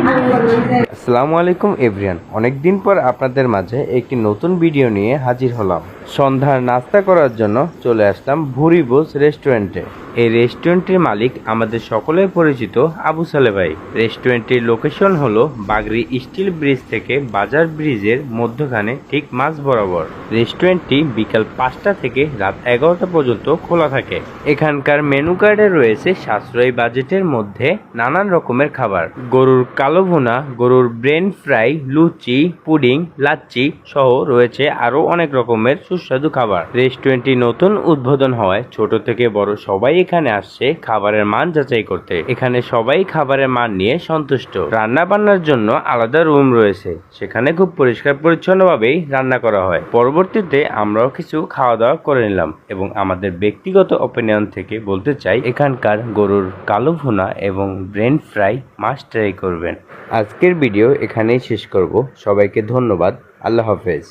আসসালামু আলাইকুম এভরিয়ান, অনেকদিন পর আপনাদের মাঝে একটি নতুন ভিডিও নিয়ে হাজির হলাম। সন্ধ্যার নাস্তা করার জন্য চলে আসলাম ভুরিভোজ রেস্টুরেন্টে। এই রেস্টুরেন্টের মালিক আমাদের সকলের পরিচিত আবু সালে ভাই। রেস্টুরেন্টের লোকেশন হলো বাগরি স্টিল ব্রিজ থেকে বাজার ব্রিজের মধ্যখানে ঠিক মাঝ বরাবর। রেস্টুরেন্টটি বিকাল 5টা থেকে রাত 11টা পর্যন্ত খোলা থাকে। এখানকার মেনু কার্ডে রয়েছে সাশ্রয়ী বাজেটের মধ্যে নানান রকমের খাবার, গরুর কালো ভুনা, গরুর ব্রেন ফ্রাই, লুচি, পুডিং, লাচ্ছি সহ রয়েছে আরো অনেক রকমের সুস্বাদু খাবার। রেস্টুরেন্টটি নতুন উদ্বোধন হওয়ায় ছোট থেকে বড় সবাই এখানে আসছে খাবারের মান যাচাই করতে। এখানে সবাই খাবারের মান নিয়ে সন্তুষ্ট। রান্না বান্নার জন্য আলাদা রুম রয়েছে, সেখানে খুব পরিষ্কার পরিচ্ছন্নভাবেই রান্না করা হয়। পরবর্তীতে আমরাও কিছু খাওয়া দাওয়া করে নিলাম এবং আমাদের ব্যক্তিগত অপিনিয়ন থেকে বলতে চাই, এখানকার গরুর কালো ভুনা এবং ব্রেন ফ্রাই মাস্ট ট্রাই করবেন। আজকের ভিডিও এখানেই শেষ করব। সবাইকে ধন্যবাদ। আল্লাহ হাফেজ।